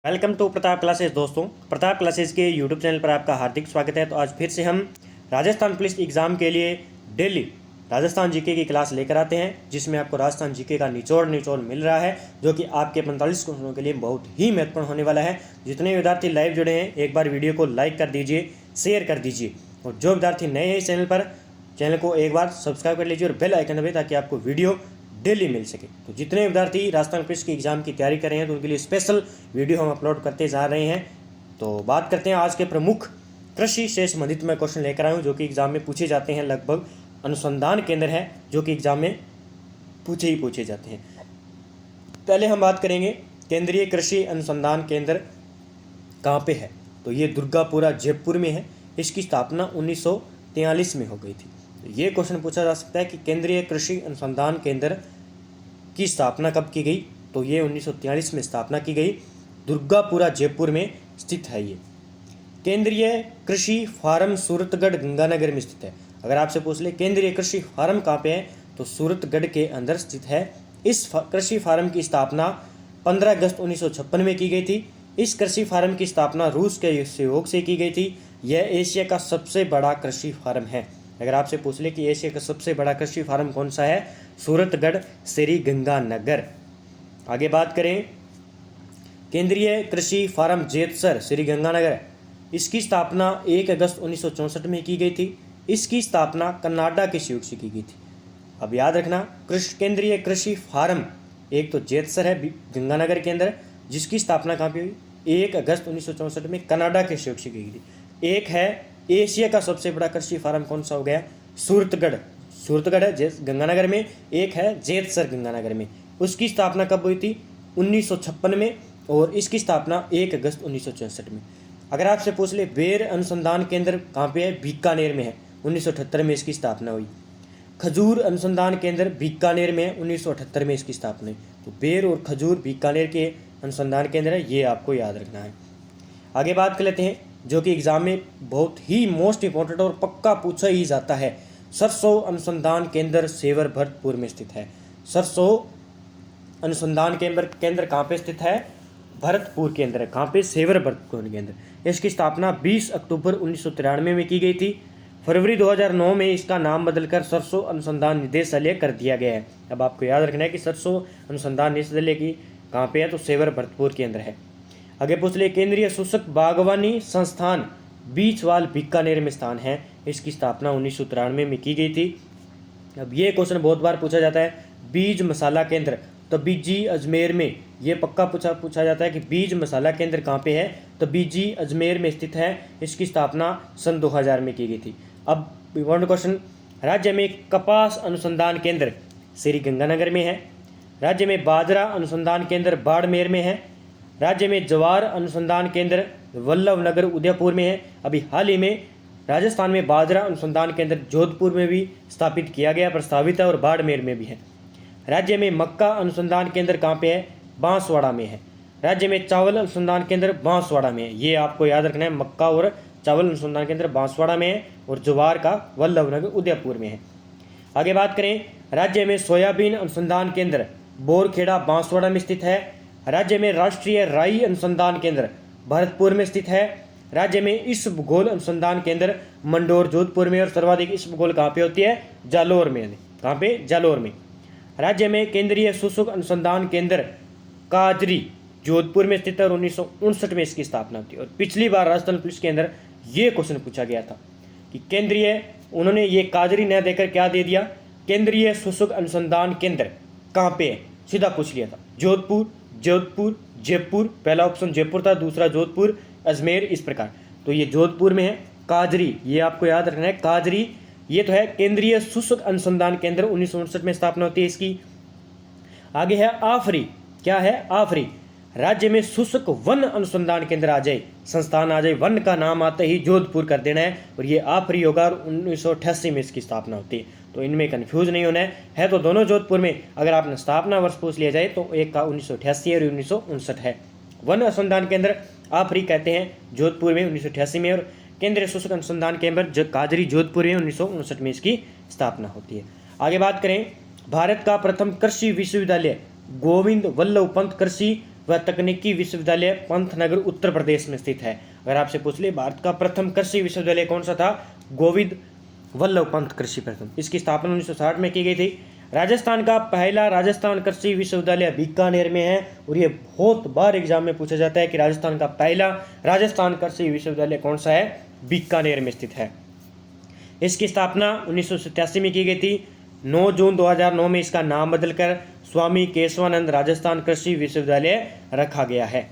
Welcome to Pratap classes. दोस्तों, Pratap classes के YouTube channel पर आपका हार्दिक स्वागत है। तो आज फिर से हम राजस्थान पुलिस एग्ज़ाम के लिए डेली राजस्थान जीके की क्लास लेकर आते हैं, जिसमें आपको राजस्थान जीके का निचोड़ मिल रहा है, जो कि आपके 45 क्वेश्चनों के लिए बहुत ही महत्वपूर्ण होने वाला है। जितने विद्यार्थी लाइव जुड़े हैं, एक बार वीडियो को लाइक कर दीजिए, शेयर कर दीजिए, और जो विद्यार्थी नए हैं इस चैनल पर, चैनल को एक बार सब्सक्राइब कर लीजिए और बेल आइकन दबाइए ताकि आपको वीडियो डेली मिल सके। तो जितने विद्यार्थी राजस्थान पुलिस की एग्जाम की तैयारी कर रहे हैं, तो उनके लिए स्पेशल वीडियो हम अपलोड करते जा रहे हैं। तो बात करते हैं आज के प्रमुख कृषि से संबंधित मैं क्वेश्चन लेकर आया हूँ, जो कि एग्जाम में पूछे जाते हैं। लगभग अनुसंधान केंद्र है जो कि एग्जाम में पूछे जाते हैं। पहले हम बात करेंगे केंद्रीय कृषि अनुसंधान केंद्र कहाँ पे है। तो ये दुर्गापुरा जयपुर में है। इसकी स्थापना 1943 में हो गई थी। तो ये क्वेश्चन पूछा जा सकता है कि केंद्रीय कृषि अनुसंधान केंद्र की स्थापना कब की गई। तो ये 1943 में स्थापना की गई। दुर्गापुरा जयपुर में स्थित है। ये केंद्रीय कृषि फार्म सूरतगढ़ गंगानगर में स्थित है। अगर आपसे पूछ ले केंद्रीय कृषि फार्म कहाँ पे है, तो सूरतगढ़ के अंदर स्थित है। इस कृषि फार्म की स्थापना 15 अगस्त 1956 में की गई थी। इस कृषि फार्म की स्थापना रूस के सहयोग से की गई थी। यह एशिया का सबसे बड़ा कृषि फार्म है। अगर आपसे पूछ ले कि एशिया का सबसे बड़ा कृषि फार्म कौन सा है, सूरतगढ़ श्री गंगानगर। आगे बात करें केंद्रीय कृषि फार्म जेतसर श्री गंगानगर। इसकी स्थापना 1 अगस्त 1964 में की गई थी। इसकी स्थापना कनाडा के सहयोग से की गई थी। अब याद रखना, केंद्रीय कृषि फार्म एक तो जेतसर है गंगानगर के अंदर, जिसकी स्थापना कहाँ पे हुई, 1 अगस्त 1964 में कनाडा के सहयोग से की गई थी। एक है एशिया का सबसे बड़ा कृषि फार्म कौन सा हो गया, सूरतगढ़ है गंगानगर में। एक है जेतसर गंगानगर में। उसकी स्थापना कब हुई थी, 1956 में, और इसकी स्थापना 1 अगस्त 1964 में। अगर आपसे पूछ ले बेर अनुसंधान केंद्र कहाँ पे है, बीकानेर में है। 1978 में इसकी स्थापना हुई। खजूर अनुसंधान केंद्र बीकानेर में है। 1978 में इसकी स्थापना हुई। तो बेर और खजूर बीकानेर के अनुसंधान केंद्र है, ये आपको याद रखना है। आगे बात कर लेते हैं, जो कि एग्जाम में बहुत ही मोस्ट इंपॉर्टेंट और पक्का पूछा ही जाता है। सरसों अनुसंधान केंद्र सेवर भरतपुर में स्थित है। सरसों अनुसंधान केंद्र कहाँ पे स्थित है, भरतपुर के अंदर है। कहाँ पे, सेवर भरतपुर के अंदर। इसकी स्थापना 20 अक्टूबर 1993 में की गई थी। फरवरी 2009 में इसका नाम बदलकर सरसों अनुसंधान निदेशालय कर दिया गया है। अब आपको याद रखना है कि सरसों अनुसंधान निदेशालय की कहाँ पे है, तो सेवर भरतपुर के अंदर है। आगे पूछ ले केंद्रीय शुष्क बागवानी संस्थान बीचवाल बीकानेर में स्थान है। इसकी स्थापना 1993 में की गई थी। अब ये क्वेश्चन बहुत बार पूछा जाता है, बीज मसाला केंद्र तबीजी अजमेर में। ये पक्का पूछा जाता है कि बीज मसाला केंद्र कहाँ पे है, तबीजी अजमेर में स्थित है। इसकी स्थापना सन 2000 में की गई थी। अब इम्पोर्टेंट क्वेश्चन, राज्य में कपास अनुसंधान केंद्र श्री गंगानगर में है। राज्य में बाजरा अनुसंधान केंद्र बाड़मेर में है। राज्य में जवार अनुसंधान केंद्र वल्लभनगर उदयपुर में है। अभी हाल ही में राजस्थान में बाजरा अनुसंधान केंद्र जोधपुर में भी स्थापित किया गया, प्रस्तावित है, और बाड़मेर में भी है। राज्य में मक्का अनुसंधान केंद्र कहाँ पे है, बांसवाड़ा में है। राज्य में चावल अनुसंधान केंद्र बांसवाड़ा में है। ये आपको याद रखना है, मक्का और चावल अनुसंधान केंद्र बांसवाड़ा में है, और ज्वार का वल्लभनगर उदयपुर में है। आगे बात करें, राज्य में सोयाबीन अनुसंधान केंद्र बोरखेड़ा बांसवाड़ा में स्थित है। राज्य में राष्ट्रीय राई अनुसंधान केंद्र भरतपुर में स्थित है। राज्य में इस भूगोल अनुसंधान केंद्र मंडोर जोधपुर में, और सर्वाधिक इस भूगोल कहाँ पे होती है, जालोर में। कहाँ पे, जालोर में। राज्य में केंद्रीय शुष्क अनुसंधान केंद्र काजरी जोधपुर में स्थित है, और 1959 में इसकी स्थापना हुई। और पिछली बार राजस्थान पुलिस के अंदर ये क्वेश्चन पूछा गया था कि केंद्रीय, उन्होंने ये काजरी न देकर क्या दे दिया, केंद्रीय शुष्क अनुसंधान केंद्र कहाँ पे है, सीधा पूछ लिया था। जोधपुर, जयपुर, पहला ऑप्शन जयपुर था, दूसरा जोधपुर, अजमेर, इस प्रकार। तो ये जोधपुर में है। काजरी, ये आपको याद रखना है, काजरी ये तो है केंद्रीय शुष्क अनुसंधान केंद्र, 1959 में स्थापना होती है इसकी। आगे है आफरी। क्या है, आफरी। राज्य में शुष्क वन अनुसंधान केंद्र आ जाए, संस्थान आ जाए, वन का नाम आते ही जोधपुर कर देना है, और ये आफरी होगा। 1988 में इसकी स्थापना होती है। तो इनमें कंफ्यूज नहीं होना है तो दोनों जोधपुर में। अगर आपने स्थापना वर्ष पूछ लिया जाए तो एक का 1988 और 1959 है। वन अनुसंधान केंद्र आफरी कहते हैं जोधपुर में 1988 में, और केंद्रीय शुष्क अनुसंधान केंद्र काजरी जोधपुर में 1959 में इसकी स्थापना होती है। आगे बात करें, भारत का प्रथम कृषि विश्वविद्यालय गोविंद वल्लभ पंत कृषि वह तकनीकी विश्वविद्यालय पंतनगर उत्तर प्रदेश में स्थित है। अगर आपसे पूछ ले भारत का प्रथम कृषि विश्वविद्यालय कौन सा था, गोविंद वल्लभ पंत कृषि प्रथम, इसकी स्थापना 1960 में की गई थी। राजस्थान का पहला राजस्थान कृषि विश्वविद्यालय बीकानेर में है, और ये बहुत बार एग्जाम में पूछा जाता है कि राजस्थान का पहला राजस्थान कृषि विश्वविद्यालय कौन सा है, बीकानेर में स्थित है। इसकी स्थापना 1987 में की गई थी। 9 जून 2009 में इसका नाम बदलकर स्वामी केशवानंद राजस्थान कृषि विश्वविद्यालय रखा गया है।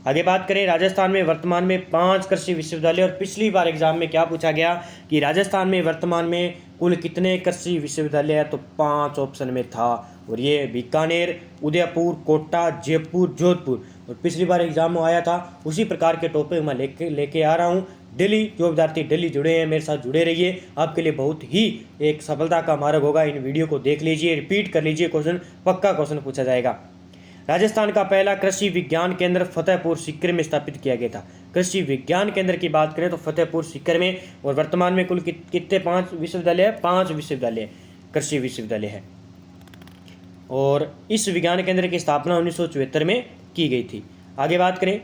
आगे बात करें, राजस्थान में वर्तमान में 5 कृषि विश्वविद्यालय, और पिछली बार एग्जाम में क्या पूछा गया कि राजस्थान में वर्तमान में कुल कितने कृषि विश्वविद्यालय है, तो 5 ऑप्शन में था, और ये बीकानेर, उदयपुर, कोटा, जयपुर, जोधपुर। और पिछली बार एग्जाम में आया था, उसी प्रकार के टॉपिक मैं लेके आ रहा हूँ। डेली जो विद्यार्थी डेली जुड़े हैं मेरे साथ जुड़े रहिए, आपके लिए बहुत ही एक सफलता का मार्ग होगा। इन वीडियो को देख लीजिए, रिपीट कर लीजिए, क्वेश्चन पक्का क्वेश्चन पूछा जाएगा। राजस्थान का पहला कृषि विज्ञान केंद्र फतेहपुर सीकर में स्थापित किया गया था। कृषि विज्ञान केंद्र की बात करें तो फतेहपुर सीकर में, और वर्तमान में कुल कितने 5 विश्वविद्यालय है, 5 विश्वविद्यालय कृषि विश्वविद्यालय है। और इस विज्ञान केंद्र की स्थापना 1974 में की गई थी। आगे बात करें,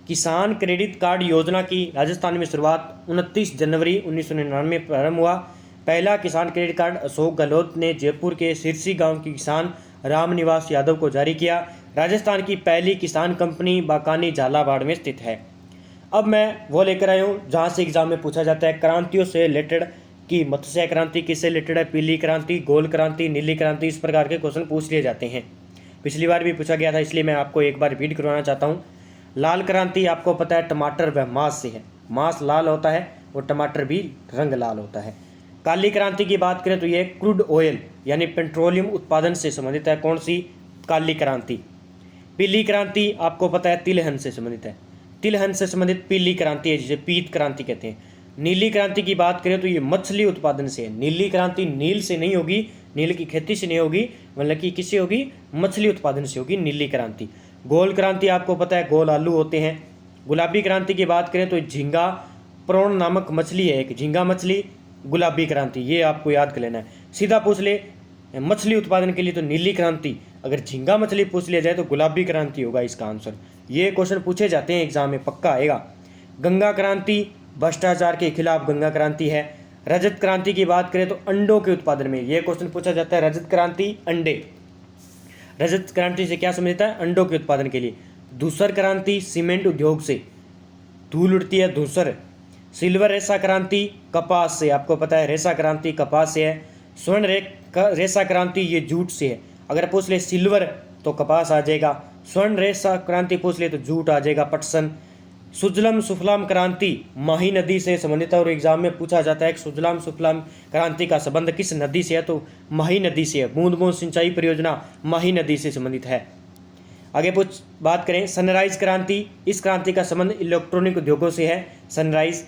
किसान क्रेडिट कार्ड योजना की राजस्थान में शुरुआत 29 जनवरी 1999 में प्रारंभ हुआ। पहला किसान क्रेडिट कार्ड अशोक गहलोत ने जयपुर के सिरसी गांव के किसान रामनिवास यादव को जारी किया। राजस्थान की पहली किसान कंपनी बाकानी झालावाड़ में स्थित है। अब मैं वो लेकर आया हूँ जहाँ से एग्जाम में पूछा जाता है क्रांतियों से रिलेटेड, कि मत्स्य क्रांति किससे रिलेटेड है, पीली क्रांति, गोल क्रांति, नीली क्रांति, इस प्रकार के क्वेश्चन पूछ लिए जाते हैं। पिछली बार भी पूछा गया था, इसलिए मैं आपको एक बार रिपीट करवाना चाहता हूँ। लाल क्रांति आपको पता है टमाटर व मांस से है, मांस लाल होता है और टमाटर भी रंग लाल होता है। काली क्रांति की बात करें तो ये क्रूड ऑयल यानी पेट्रोलियम उत्पादन से संबंधित है। कौन सी, काली क्रांति। पीली क्रांति आपको पता है तिलहन से संबंधित है, तिलहन से संबंधित पीली क्रांति है, जिसे पीत क्रांति कहते हैं। नीली क्रांति की बात करें तो ये मछली उत्पादन से है। नीली क्रांति नील से नहीं होगी, नील की खेती से नहीं होगी, मतलब कि किससे होगी, मछली उत्पादन से होगी नीली क्रांति। गोल क्रांति आपको पता है गोल आलू होते हैं। गुलाबी क्रांति की बात करें तो झींगा प्रौण नामक मछली है, एक झींगा मछली, गुलाबी क्रांति, ये आपको याद कर लेना है। सीधा पूछ ले मछली उत्पादन के लिए तो नीली क्रांति, अगर झींगा मछली पूछ लिया जाए तो गुलाबी क्रांति होगा इसका आंसर। ये क्वेश्चन पूछे जाते हैं एग्जाम में, पक्का आएगा। गंगा क्रांति भ्रष्टाचार के खिलाफ गंगा क्रांति है। रजत क्रांति की बात करें तो अंडों के उत्पादन में, ये क्वेश्चन पूछा जाता है। रजत क्रांति अंडे, रजत क्रांति से क्या संबंधित है, अंडों के उत्पादन के लिए। धूसर क्रांति सीमेंट उद्योग से, धूल उड़ती है धूसर। सिल्वर रेशा क्रांति कपास से, आपको पता है रेशा क्रांति कपास से है। स्वर्ण रेशा क्रांति ये जूट से है। अगर पूछ ले सिल्वर तो कपास आ जाएगा, स्वर्ण रेशा क्रांति पूछ ले तो जूट आ जाएगा, पटसन। सुजलम सुफलाम क्रांति माही नदी से संबंधित है, और एग्जाम में पूछा जाता है कि सुजलाम सुफलाम क्रांति का संबंध किस नदी से है, तो माही नदी से है। बूंद बूंद सिंचाई परियोजना माही नदी से संबंधित है। आगे बात करें सनराइज क्रांति, इस क्रांति का संबंध इलेक्ट्रॉनिक उद्योगों से है, सनराइज।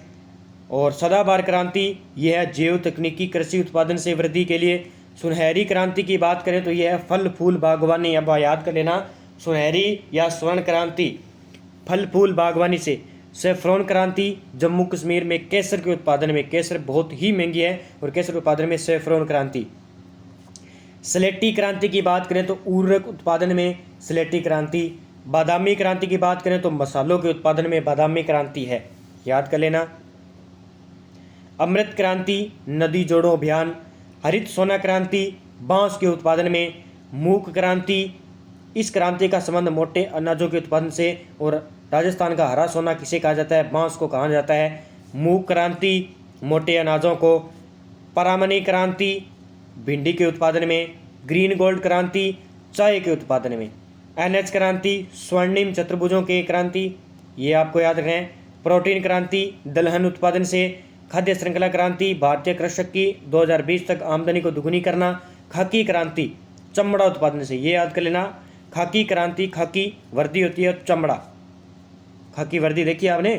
और सदाबहार क्रांति यह है जैव तकनीकी कृषि उत्पादन से वृद्धि के लिए। सुनहरी क्रांति की बात करें तो यह है फल फूल बागवानी, अब याद कर लेना, सुनहरी या स्वर्ण क्रांति फल फूल बागवानी से। सैफरॉन क्रांति जम्मू कश्मीर में केसर के उत्पादन में, केसर बहुत ही महंगी है और केसर उत्पादन में सैफरॉन क्रांति। स्लेटी क्रांति की बात करें तो उर्वरक उत्पादन में स्लेटी क्रांति। बादामी क्रांति की बात करें तो मसालों के उत्पादन में बादामी क्रांति है, याद कर लेना। अमृत क्रांति नदी जोड़ो अभियान। हरित सोना क्रांति बांस के उत्पादन में। मूक क्रांति, इस क्रांति का संबंध मोटे अनाजों के उत्पादन से, और राजस्थान का हरा सोना किसे कहा जाता है, बांस को कहा जाता है। मूक क्रांति मोटे अनाजों को। परामनी क्रांति भिंडी के उत्पादन में। ग्रीन गोल्ड क्रांति चाय के उत्पादन में। एनएच क्रांति स्वर्णिम चतुर्भुजों की क्रांति, ये आपको याद रखें। प्रोटीन क्रांति दलहन उत्पादन से। खाद्य श्रृंखला क्रांति भारतीय कृषक की 2020 तक आमदनी को दुगुनी करना। खाकी क्रांति चमड़ा उत्पादन से, ये याद कर लेना। खाकी क्रांति, खाकी वर्दी होती है, चमड़ा, खाकी वर्दी देखी आपने।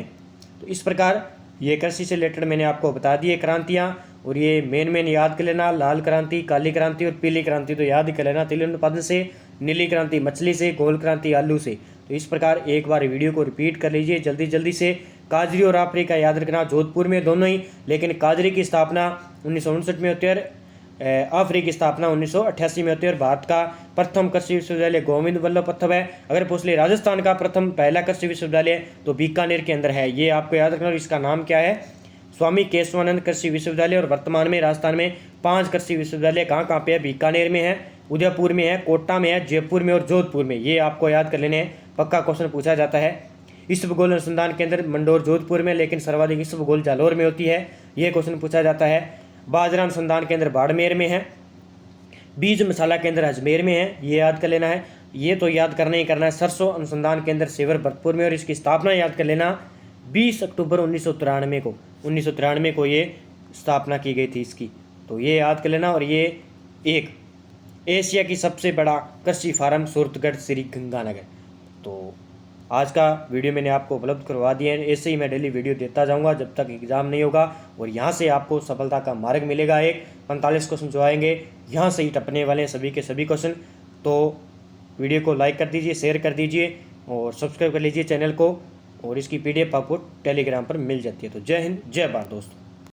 तो इस प्रकार ये कृषि से रिलेटेड मैंने आपको बता दिए क्रांतियाँ, और ये मेन याद कर लेना। लाल क्रांति, काली क्रांति और पीली क्रांति तो याद कर लेना, तिलहन उत्पादन से। नीली क्रांति मछली से, गोल क्रांति आलू से। तो इस प्रकार एक बार वीडियो को रिपीट कर लीजिए जल्दी से। काजरी और रापरी का याद रखना, जोधपुर में दोनों ही, लेकिन काजरी की स्थापना 1959 में होती है, अफ्रीकी स्थापना 1988 में होती है और भारत का प्रथम कृषि विश्वविद्यालय गोविंद वल्लभ पंत है। अगर पूछ ले राजस्थान का प्रथम पहला कृषि विश्वविद्यालय तो बीकानेर के अंदर है, ये आपको याद रखना। और इसका नाम क्या है? स्वामी केशवानंद कृषि विश्वविद्यालय। और वर्तमान में राजस्थान में 5 कृषि विश्वविद्यालय कहाँ कहाँ पे है? बीकानेर में है, उदयपुर में है, कोटा में है, जयपुर में और जोधपुर में। ये आपको याद कर लेने हैं, पक्का क्वेश्चन पूछा जाता है। विश्व भूगोल अनुसंधान केंद्र मंडोर जोधपुर में, लेकिन सर्वाधिक विश्व भूगोल जालौर में होती है, ये क्वेश्चन पूछा जाता है। बाजरा अनुसंधान केंद्र बाड़मेर में है, बीज मसाला केंद्र अजमेर में है, ये याद कर लेना है। ये तो याद करना ही करना है। सरसों अनुसंधान केंद्र सेवर भरतपुर में, और इसकी स्थापना याद कर लेना 20 अक्टूबर 1993 को ये स्थापना की गई थी इसकी, तो ये याद कर लेना। और ये एक एशिया की सबसे बड़ा कृषि फार्म सूरतगढ़ श्री गंगानगर। तो आज का वीडियो मैंने आपको उपलब्ध करवा दिया है। ऐसे ही मैं डेली वीडियो देता जाऊंगा जब तक एग्ज़ाम नहीं होगा, और यहाँ से आपको सफलता का मार्ग मिलेगा। एक 45 क्वेश्चन जो आएंगे यहाँ से ही टपने वाले हैं सभी के सभी क्वेश्चन। तो वीडियो को लाइक कर दीजिए, शेयर कर दीजिए और सब्सक्राइब कर लीजिए चैनल को, और इसकी PDF आपको टेलीग्राम पर मिल जाती है। तो जय हिंद, जय भारत दोस्तों।